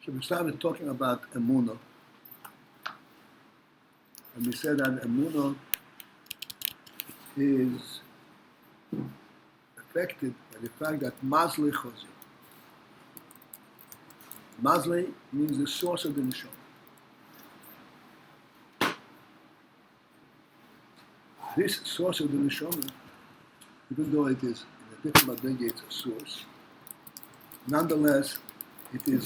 So we started talking about emunah, and we said that emunah is affected by the fact that mazlei chazei. Mazlei means the source of the neshama. This source of the neshama, even though it is in a different madrega, it's a source, nonetheless, it is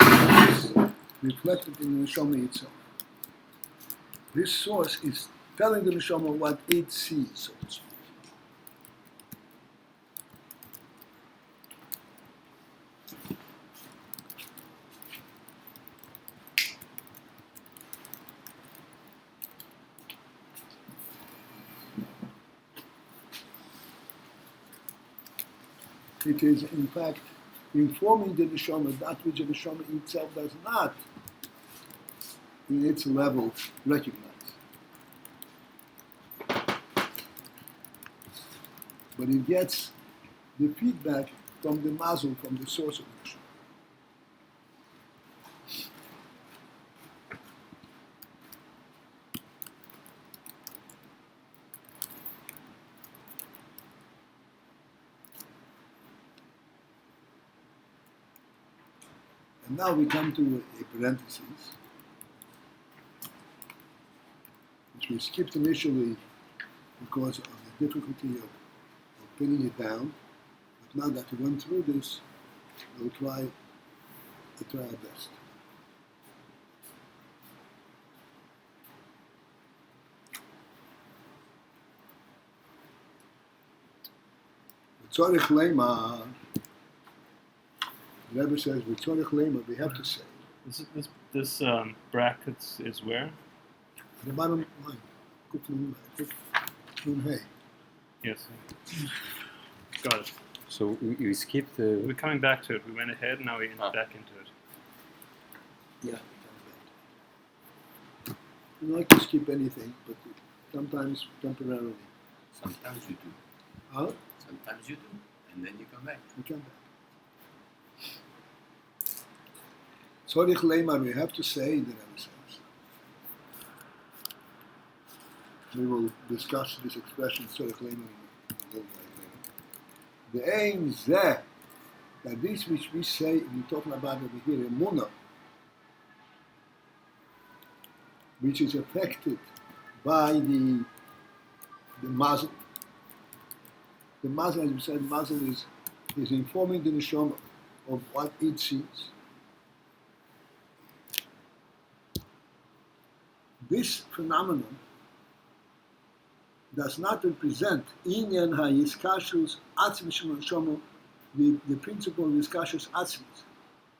reflected in the neshama itself. This source is telling the neshama what it sees, so to speak. It is, in fact, informing the neshama that which the neshama itself does not, in its level, recognize. But it gets the feedback from the mazlei, from the source of the neshama. And now we come to a parenthesis, which we skipped initially because of the difficulty of pinning it down. But now that we went through this, we'll try our best. Tzorich lema. The Rebbe says, with tzorich lema, we have to say. This brackets is where? The bottom line. Hey. Yes. Got it. So we skipped the... We're coming back to it. We went ahead, now we're back into it. Yeah. We don't like to skip anything, but sometimes temporarily. Sometimes you do. Huh? Sometimes you do. And then you come back. We come back. Tzorich lema, we have to say, the Rebbe says. We will discuss this expression, tzorich lema, a little while later. The aim is that this which we say, we're talking about over here, emunah, which is affected by the mazlei. The mazlei, as we said, mazlei is informing the neshama of what it sees. This phenomenon does not represent inyan hayiskashus atzmis neshama, the principle of yiskashus atzmis,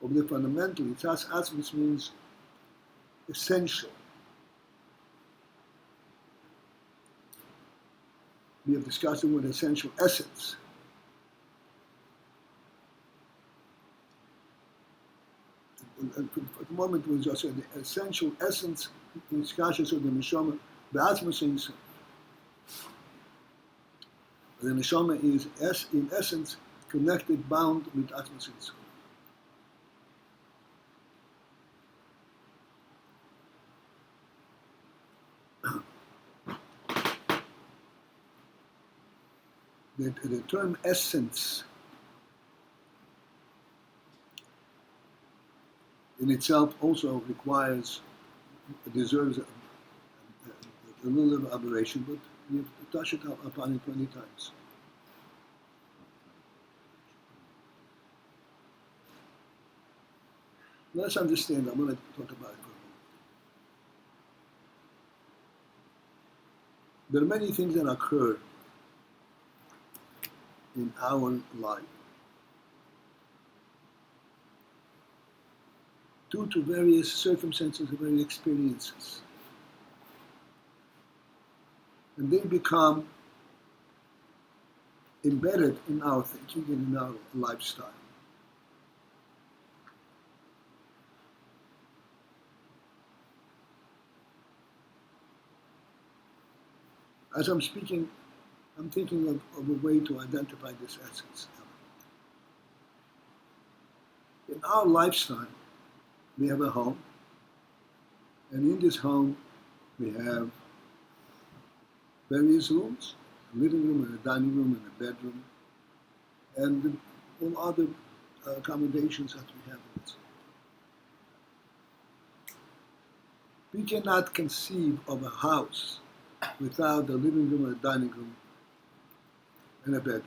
of the fundamental. Atzmis means essential. We have discussed the word essential essence. And for the moment, it was just the essential essence in discussions of the neshama, the atzmus himself. The neshama is, in essence, connected, bound with atzmus himself. The term essence in itself also deserves a little elaboration, but we've touched upon it 20 times. Let's understand. I'm going to talk about it for a moment. There are many things that occur in our life due to various circumstances and various experiences. And they become embedded in our thinking and in our lifestyle. As I'm speaking, I'm thinking of a way to identify this essence. In our lifestyle, we have a home, and in this home we have various rooms, a living room and a dining room and a bedroom, and all other accommodations that we have in it. We cannot conceive of a house without a living room, a dining room, and a bedroom.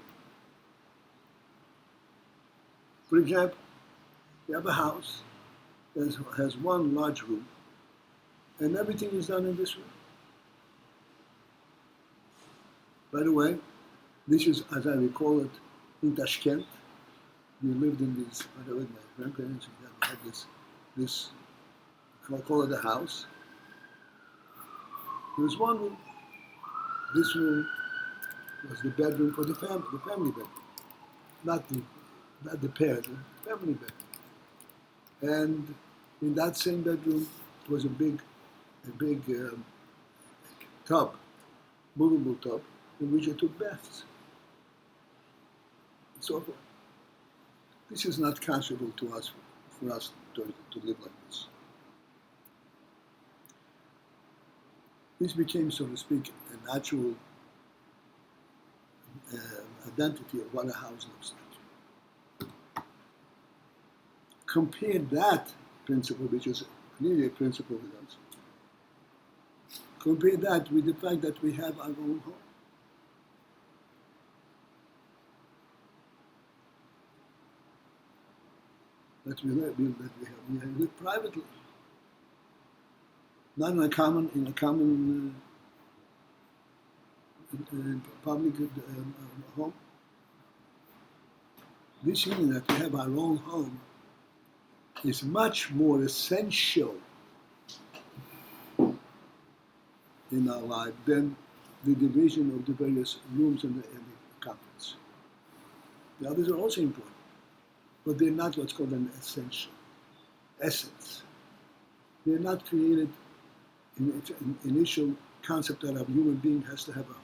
For example, we have a house that has one large room, and everything is done in this room. By the way, this is, as I recall it, in Tashkent. We lived in this, by the way, my grandparents had this, I call it a house. There was one room. This room was the bedroom for the family bedroom, not the pair, the family bedroom. And in that same bedroom was a big tub, movable tub, in which I took baths. And so forth. This is not conceivable to us, for us to live like this. This became, so to speak, a natural identity of what a house looks like. Compare that principle, which is clearly a principle with us, compare that with the fact that we have our own home. That we live privately, not in a common public home. This meaning that we have our own home is much more essential in our life than the division of the various rooms and the comforts. The others are also important, but they're not what's called an essential essence. They're not created in its initial concept that a human being has to have a home.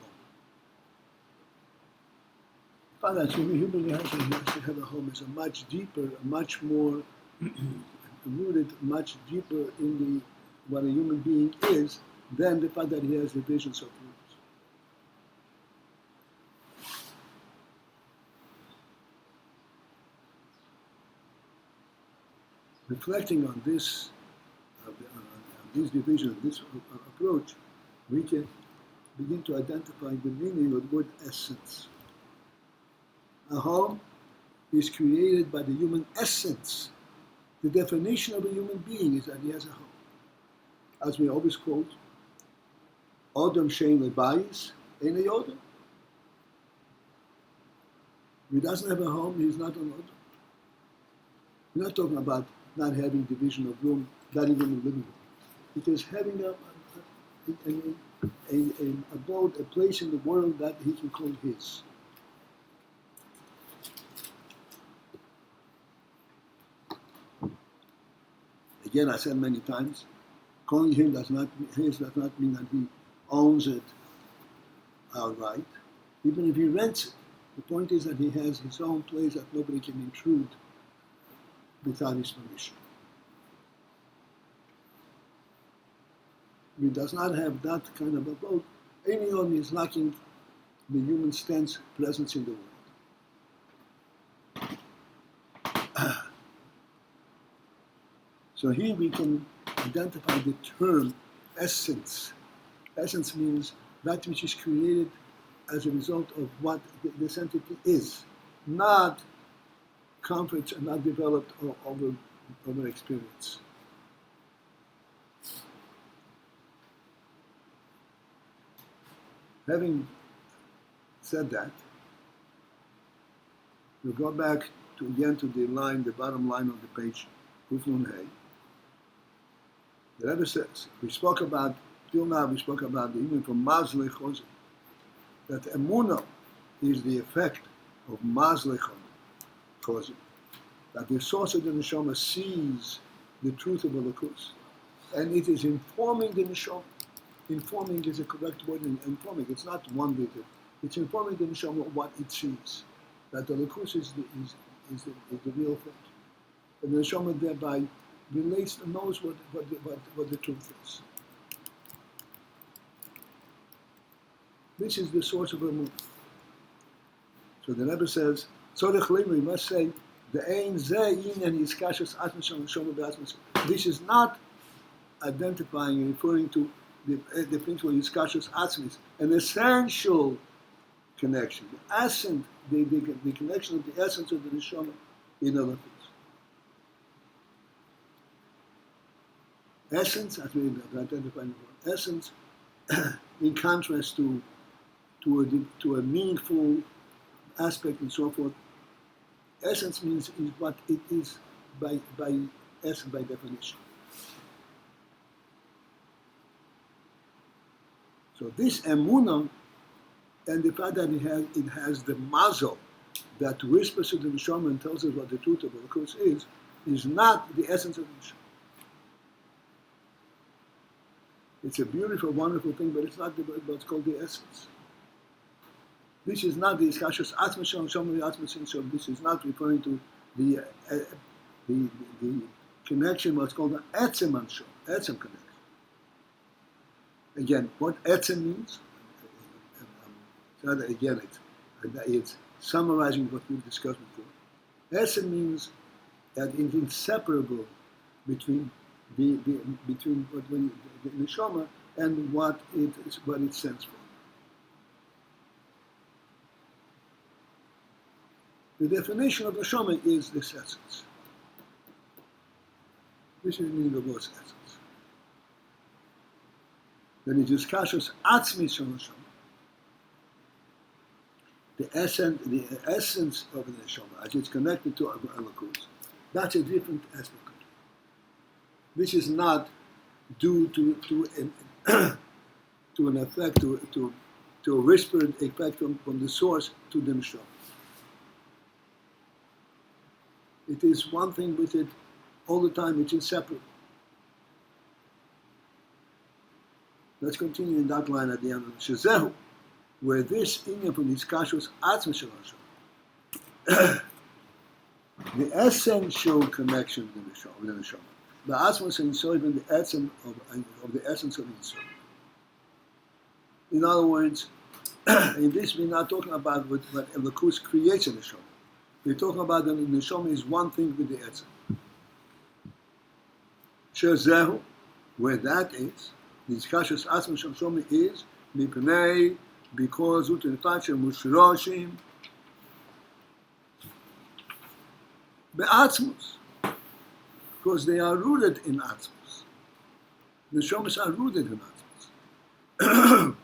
Father, human being has to have a home is a much deeper, much more rooted, much deeper in what a human being is than the fact that he has divisions of rooms. Reflecting on this, on this division, this approach, we can begin to identify the meaning of the word essence. A home is created by the human essence. The definition of a human being is that he has a home. As we always quote, Odom shein lebayis ein Odom. If he doesn't have a home, he's not an Odom. We're not talking about not having division of room, not even a living room. It is having an abode, a place in the world that he can call his. Again, I said many times, calling him his does not mean that he owns it outright, even if he rents it. The point is that he has his own place that nobody can intrude without his permission. If he does not have that kind of abode, anyone is lacking the human stance presence in the world. So here we can identify the term essence. Essence means that which is created as a result of what this entity is, not comforts and not developed over experience. Having said that, we'll go back to the bottom line of the page, Kufnun Hey. The Rebbe says, till now we spoke about the even from mazlei chazei, that emunah is the effect of mazlei chazei, that the source of the neshama sees the truth of the lakus, and it is informing the neshama. Informing is a correct word. Informing, it's not one bit. It's informing the neshama of what it sees, that the lakus is the real thing, and the neshama thereby relates and knows what the truth is. This is the source of Emunah. So the Rebbe says, we must say, the Ein Zeh Yin and Yiskashas Atmas Shom B'Atmas. This is not identifying and referring to the principle Yiskashas Atmas, an essential connection, the connection of the essence of the Neshama in other things. Essence, as we identify, essence, in contrast to a meaningful aspect and so forth. Essence means is what it is by essence, by definition. So this emunah and the fact that it has the mazel that whispers to the neshama and tells us what the truth of the course is not the essence of the neshama. It's a beautiful, wonderful thing, but it's not what's called the essence. This is not the iskashus atmashon shomri atmasin. So this is not referring to the connection, what's called the etzem anshon, etzem connection. Again, what etzem means? It's summarizing what we've discussed before. Etzem means that it's inseparable between the neshama and what it stands for. The definition of neshama is this essence. This is the meaning of God's essence. Then it is kashas atzmi shel neshama. The essence of the neshama, as it's connected to Elokus, that's a different aspect. This is not due to an effect, to a whispered effect from the source to the neshama. It is one thing with it all the time, it's inseparable. Let's continue in that line at the end of the Shazehu, where this inyan from these kashos atzma shel neshama, the essential connection with the neshama. The atzma and so even the essence of the essence of the soul. In other words, in this we're not talking about what Elokus creates in the neshama. We're talking about that the neshama is one thing with the etzem. Shazehu, where that is, the kashos atzma shel neshama is mipnei, because utenifashem mushroshim be'atzmus, because they are rooted in atzmus. The neshamas are rooted in atzmus.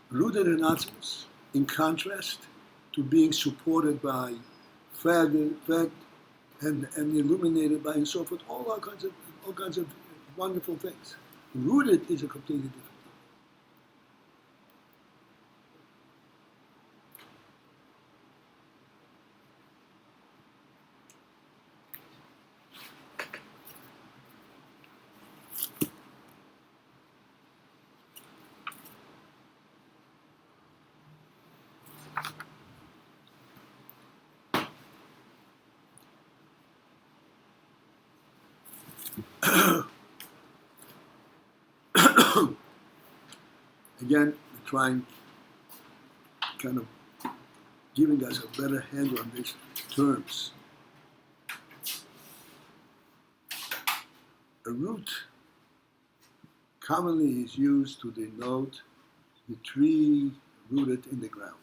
Rooted in atzmus, in contrast to being supported by, fed and illuminated by, and so forth, all kinds of wonderful things. Rooted is a completely different Again, we're trying, kind of giving us a better handle on these terms. A root commonly is used to denote the tree rooted in the ground.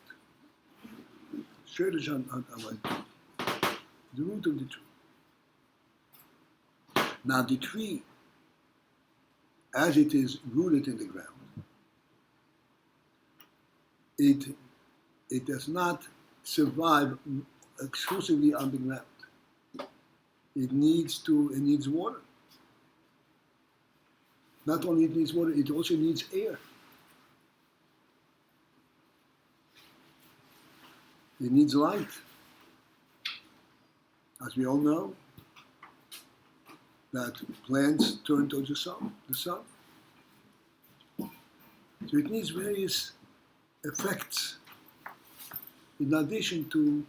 The root of the tree. Now the tree, as it is rooted in the ground, it does not survive exclusively on the ground. It needs water. Not only it needs water, it also needs air. It needs light. As we all know, that plants turn towards the sun. So So it needs various effects in addition to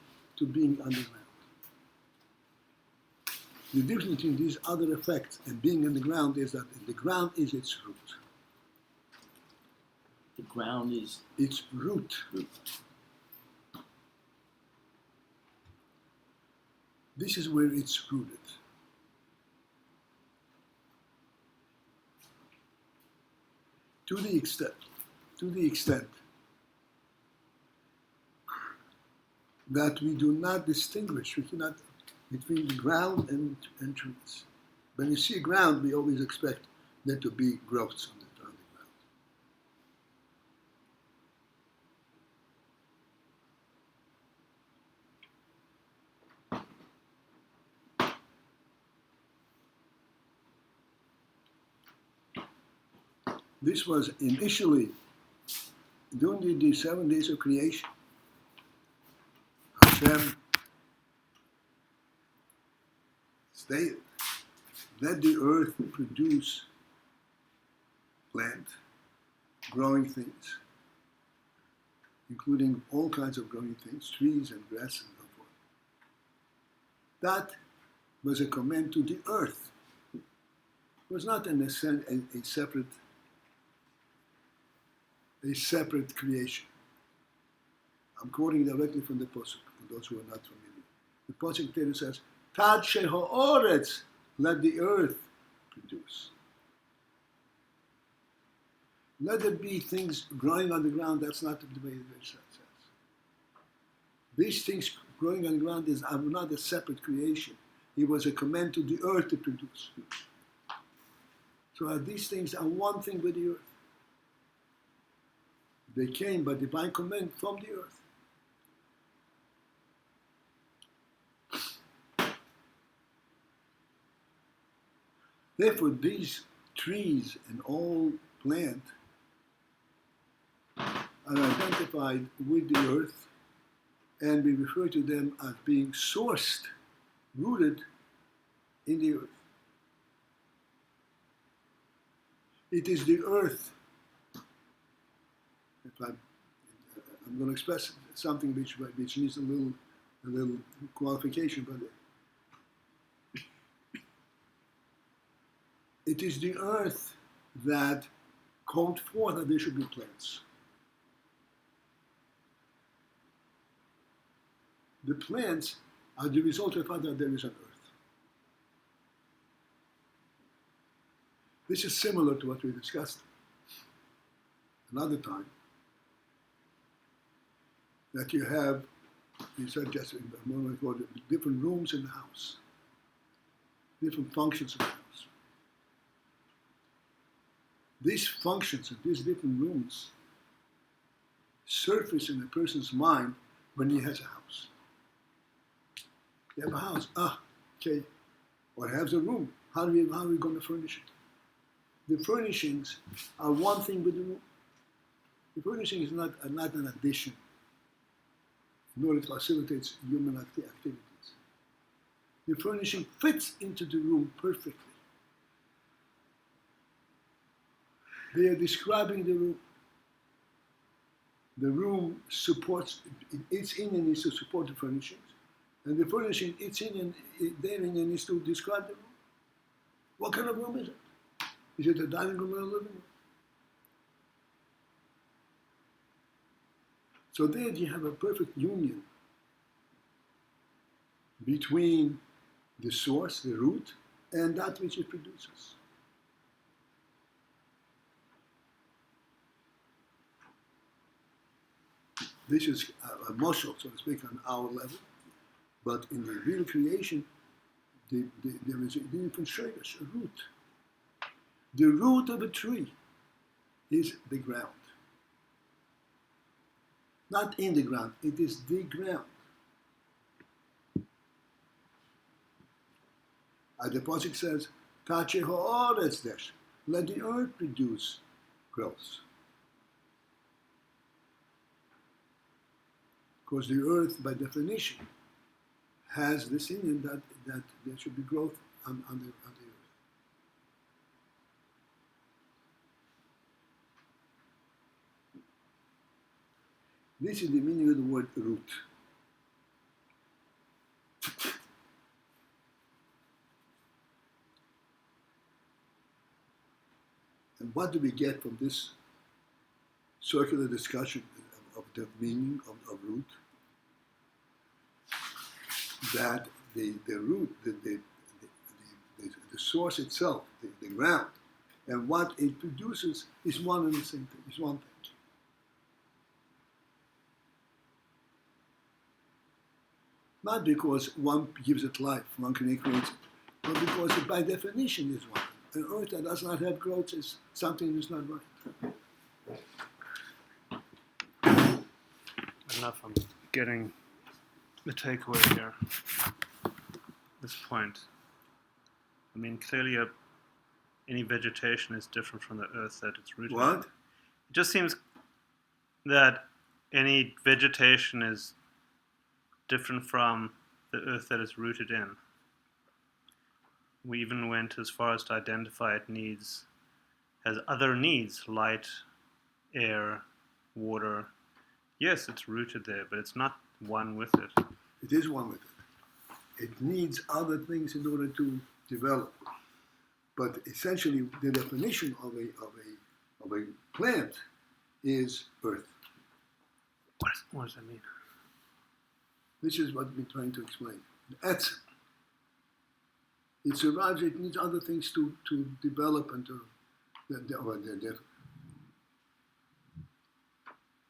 being underground. The difference between these other effects and being underground is that the ground is its root. The ground is Its root. This is where it's rooted. To the extent that we do not distinguish between the ground and trees. When you see ground, we always expect there to be growths on the ground. This was initially, during the 7 days of creation, Hashem stated, let the earth produce plant, growing things, including all kinds of growing things, trees and grass and so forth. That was a command to the earth. It was not a separate creation. I'm quoting directly from the Pasuk, for those who are not familiar. The Pasuk there says, Tad she'ha'oretz, let the earth produce. Let there be things growing on the ground. That's not the way the verse says. These things growing on the ground are not a separate creation. It was a command to the earth to produce. So these things are one thing with the earth. They came by divine command from the earth. Therefore, these trees and all plant are identified with the earth, and we refer to them as being sourced, rooted in the earth. It is the earth. I'm going to express something which needs a little qualification, but it is the earth that called forth that there should be plants. The plants are the result of the fact that there is an earth. This is similar to what we discussed another time, that you have, you said just a moment ago, different rooms in the house, different functions in the house. These functions of these different rooms surface in a person's mind when he has a house. You have a house, okay, or has a room. How are we going to furnish it? The furnishings are one thing with the room. The furnishing is not an addition in order to facilitate human activities. The furnishing fits into the room perfectly. They are describing the room. The room supports, its inyan is to support the furnishings, and the furnishing, its inyan, their inyan is to describe the room. What kind of room is it? Is it a dining room or a living room? So there you have a perfect union between the source, the root, and that which it produces. This is a moshel, so to speak, on our level, but in the real creation, there is a different shayrish, a root. The root of a tree is the ground. Not in the ground, it is the ground. The Pasuk says, Tache ha'oretz desh, let the earth produce growth. Because the earth, by definition, has this in that there should be growth on the earth. This is the meaning of the word root. And what do we get from this circular discussion of the meaning of root? That the root, the source itself, the ground, and what it produces is one and the same thing, is one thing. Not because one gives it life, one can create it, but because it by definition is one. An earth that does not have growth is something that's not right. Enough. I'm getting the takeaway here. This point. I mean, clearly, any vegetation is different from the earth that it's rooted in. What? It just seems that any vegetation is different from the earth that it's rooted in. We even went as far as to identify it has other needs, light, air, water. Yes, it's rooted there, but it's not one with it. It is one with it. It needs other things in order to develop. But essentially, the definition of a plant is earth. What does that mean? This is what we're trying to explain. That's it survives. It needs other things to develop and to.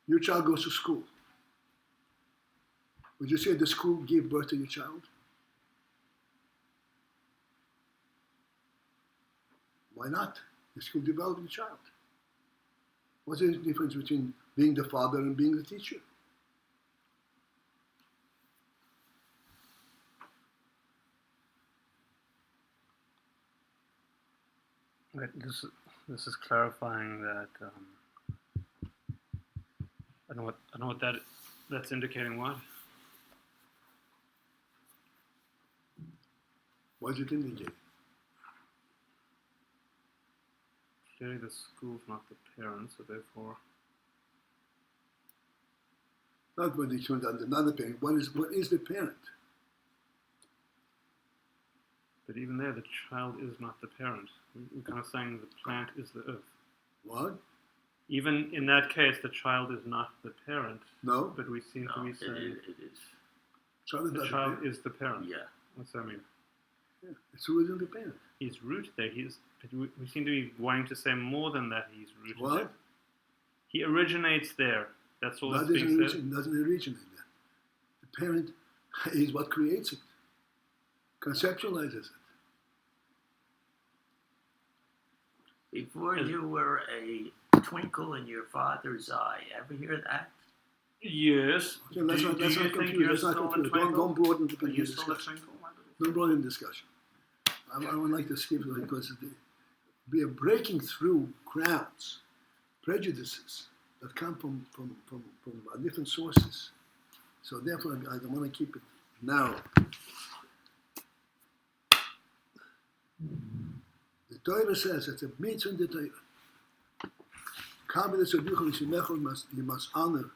Your child goes to school. Would you say the school gave birth to your child? Why not? The school developed the child. What's the difference between being the father and being the teacher? Right, this is clarifying that. I don't know what that's indicating. What? What does it indicate? Clearly, the school's not the parent, so therefore. Not what they turned out another parent. What is the parent? But even there, the child is not the parent. We're kind of saying the plant is the earth. What? Even in that case, the child is not the parent. No. But we seem to be saying it is. the child is the parent. Yeah. What's that mean? Yeah. It's who isn't the parent. He's rooted there. We seem to be wanting to say more than that. He's rooted What? there. He originates there. That's all that's That being said. doesn't originate there. The parent is what creates it, conceptualizes it. Before you were a twinkle in your father's eye. Ever hear that? Yes. Okay, let's not confuse. Let's not confuse. Don't broaden the discussion. Don't broaden the discussion. I would like to skip it because we are breaking through crowds, prejudices that come from different sources. So therefore, I don't want to keep it narrow. The Torah says it's a mitzvah in the Torah. You must honor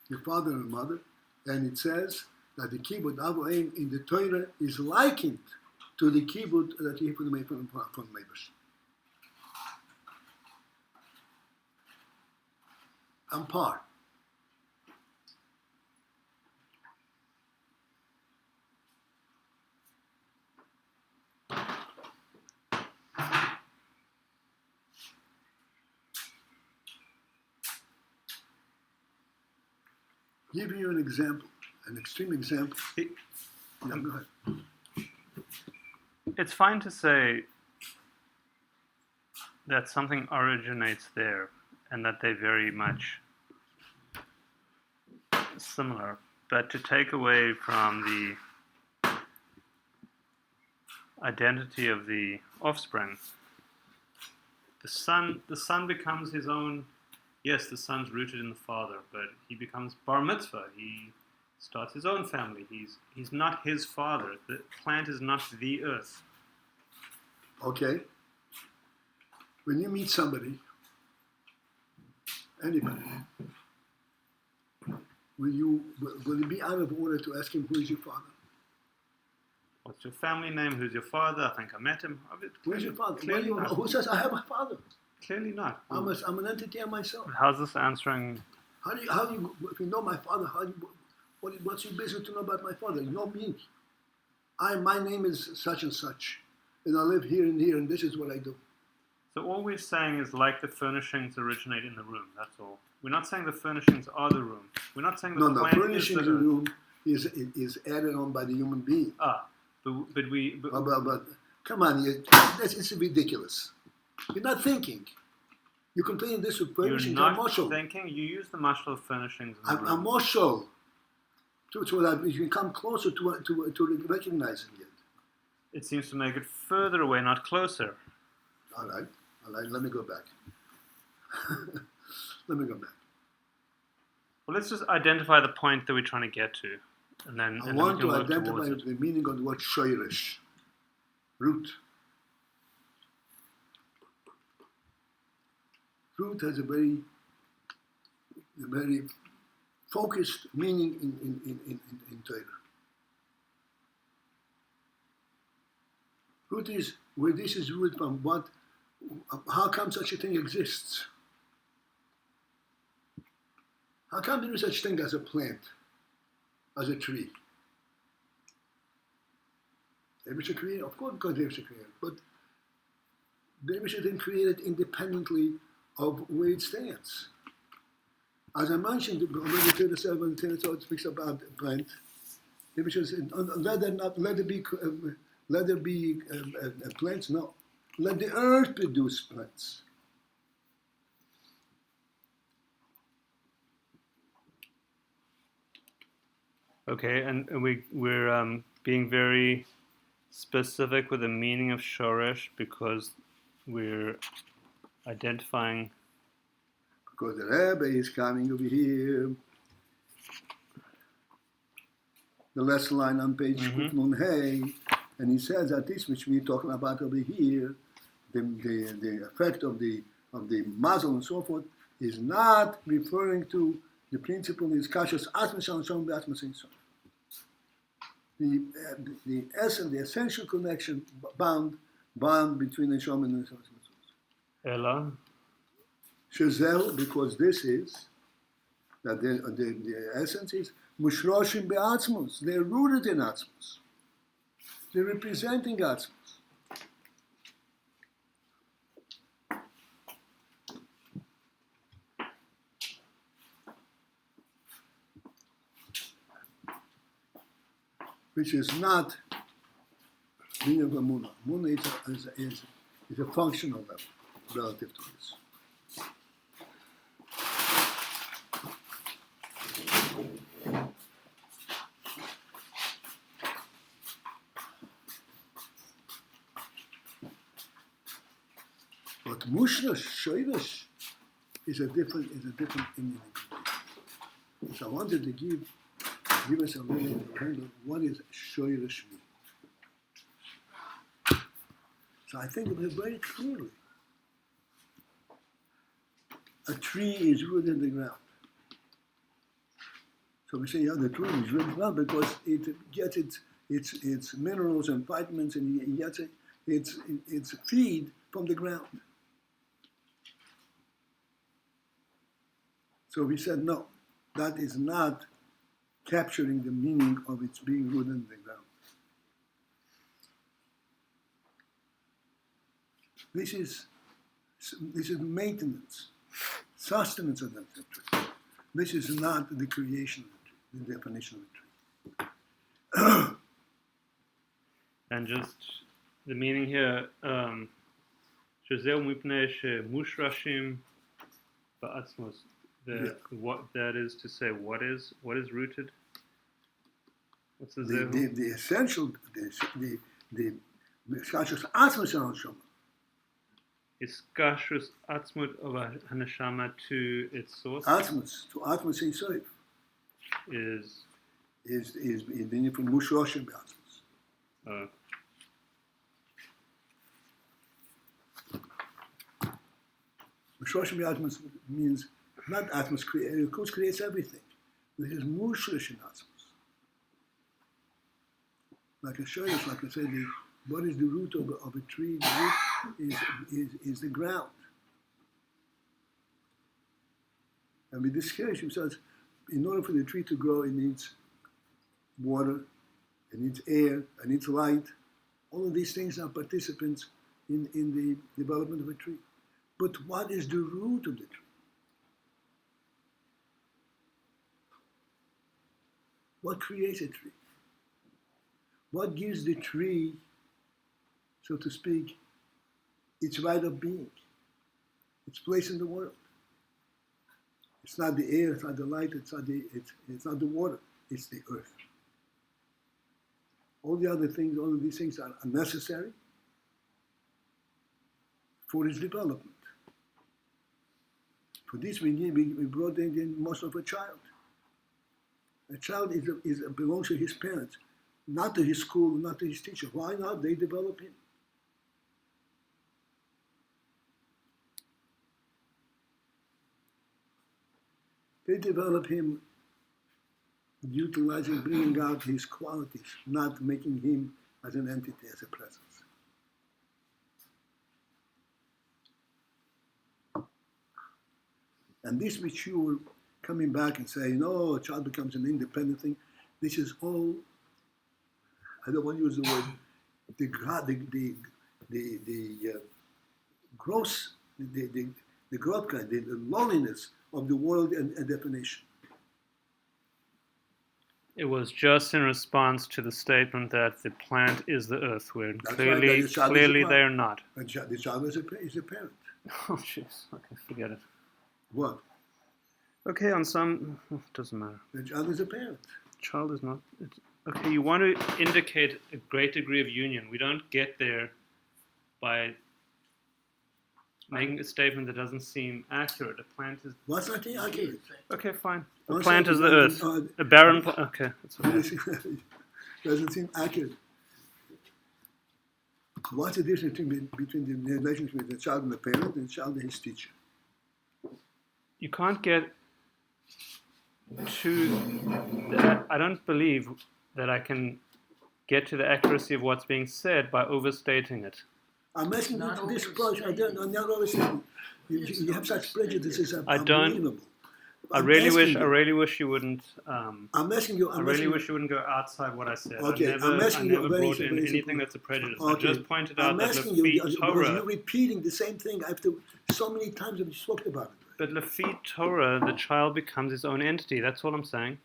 your father and mother, and it says that the kibbut AYIN in the Torah is likened to the kibbut that you from the neighbors. On par. Giving you an example, an extreme example. Yeah, go ahead. It's fine to say that something originates there and that they're very much similar, but to take away from the identity of the offspring, the son becomes his own. Yes, the son's rooted in the father, but he becomes bar mitzvah. He starts his own family. He's not his father. The plant is not the earth. Okay. When you meet somebody, anybody, will it be out of order to ask him who is your father? What's your family name? Who's your father? I think I met him. Who is your father? Clearly not. Who says I have a father? Clearly not. I'm an entity of myself. How's this answering? How do you if you know my father? What's your business to know about my father? You know me. My name is such and such, and I live here and here, and this is what I do. So all we're saying is like the furnishings originate in the room. That's all. We're not saying the furnishings are the room. We're not saying the No, plan furnishing is the room is added on by the human being. But Come on, it's ridiculous. You're not thinking. You're comparing this with you're furnishing to not emotional. thinking. You use the mashal of furnishings in the room. Emotional. So that you can come closer to recognizing it. It seems to make it further away, not closer. All right. Let me go back. Let me go back. Well, let's just identify the point that we're trying to get to, and then I and want then we to can work identify towards it. the meaning of the word shoirish, root. Root has a very focused meaning in Torah. Root is where this is root from. How come such a thing exists? How come there is such thing as a plant, as a tree? Maybe it's a creator, of course, because there's a creator, but maybe she didn't create it independently of where it stands. As I mentioned, already 37, 37 speaks about the plant. Maybe she says, let there be plants. No, let the earth produce plants. Okay, and we're being very specific with the meaning of shoresh because we're identifying. Because the REBBE is coming over here. The last line on page Nun Hey, and he says that this which we're talking about over here, the effect of the mazlei and so forth, is not referring to the principle is kashas atmas shalom be'atmas ein sof. The essence, the essential connection bond between the Neshama and the Ella. Chazei, because this is that the essence is mushroshim be'atzmos. They're rooted in atzmos. They're representing atzmos. Which is not meaning of a munah. Munah is a functional level relative to this. But mushrash, shoirish, is a different Indian. So I wanted to give us a little handle. What is shoirish mean? So I think of it very clearly. A tree is rooted in the ground. So we say, yeah, the tree is rooted in the ground because it gets its minerals and vitamins and it gets its feed from the ground. So we said, no, that is not capturing the meaning of its being rooted in the ground. This is maintenance, sustenance of that tree. This is not the creation of the tree, the definition of the tree. And just the meaning here, Shazeo mipnei mushrashim ba'atzmos. What that is to say, what is rooted? What's the the essential, the kashus atzmos haneshama. Is kashus atzmut of haneshama to its source? Atzmos to atmos ein sof is meaning from mushroshim be'atzmos. Mushroshim be'atzmos means not atmos creates everything. This is mushrish in Asmus. Like I showed us, like I said, what is the root of a tree? The root is the ground. And with this Kirishim says, in order for the tree to grow, it needs water, it needs air, it needs light. All of these things are participants in the development of a tree. But what is the root of the tree? What creates a tree? What gives the tree, so to speak, its right of being, its place in the world? It's not the air, it's not the light, it's not the water, it's the earth. All the other things, all of these things are necessary for its development. For this we brought in most of a child. A child belongs to his parents, not to his school, not to his teacher. Why not? They develop him. They develop him utilizing, bringing out his qualities, not making him as an entity, as a presence. And this which you were coming back and saying, no, a child becomes an independent thing, this is all, I don't want to use the word, the gross, the grotka, the loneliness of the world and definition. It was just in response to the statement that the plant is the earth, where That's clearly, right, that the child is clearly a they're not. The child is a parent. Oh, jeez. Okay, forget it. What? Okay, on some, doesn't matter. The child is a parent. Child is not. Okay, you want to indicate a great degree of union. We don't get there by making a statement that doesn't seem accurate. A plant is. What's not accurate? Okay, fine. A What's plant not is the earth. A barren plant. Okay, that's okay. Doesn't seem accurate. What's the difference between the relationship with the child and the parent and the child and his teacher? You can't get to that. I don't believe that I can get to the accuracy of what's being said by overstating it. I'm asking you to this approach. I'm not overstating. You have such prejudices. I don't. Unbelievable. I really wish you wouldn't. I'm asking you. I really wish you wouldn't go outside what I said. Okay, I I'm asking never you brought very in anything simple. that's a prejudice. Okay. I just pointed out I'm that asking you because Torah. you're repeating the same thing after so many times that you spoke about it. But Lafit Torah, the child becomes his own entity. That's all I'm saying.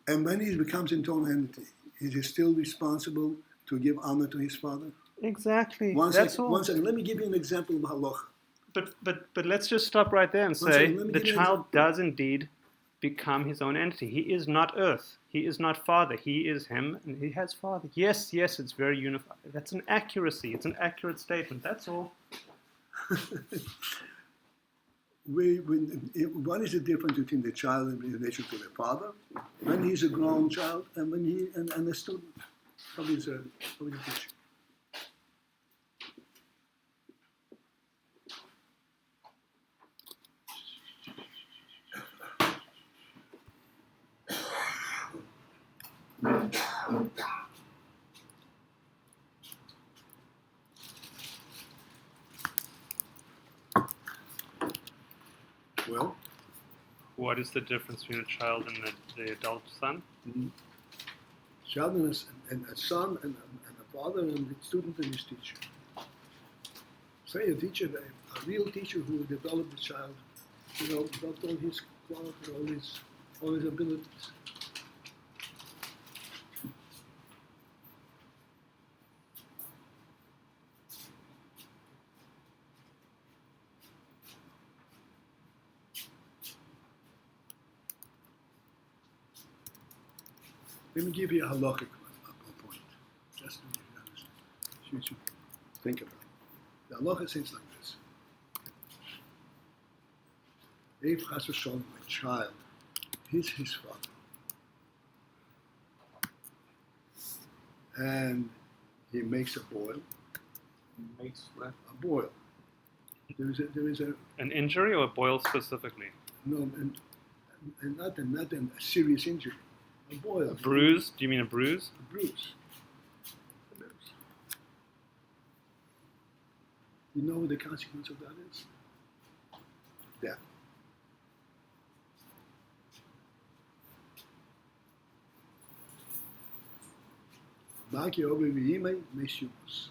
And when he becomes an own entity, is he still responsible to give honor to his father? Exactly. One That's second. all. One second. Let me give you an example of halacha. But let's just stop right there and say second, let me the give you an child example. does indeed become his own entity. He is not earth. He is not father. He is him, and he has father. Yes, it's very unified. That's an accuracy. It's an accurate statement. That's all. What is the difference between the child in relation to the father when he's a grown child and when and a student? How is a teacher? Well, What is the difference between a child and the adult son? child and a son and a father and a student and his teacher. Say a teacher, a real teacher who will develop the child, develop all his qualities, all his abilities. Let me give you a halakhic point, just to give you understand. You should think about it. The halakha says like this: if chas v'shalom, a child, he's his father, and he makes a boil. Makes what? A boil. There is a An injury or a boil specifically? no. And and not a serious injury. A boil. A bruise? Do you mean a bruise? A bruise. A bruise. You know what the consequence of that is? Death. Baki over v'yimei meshumus.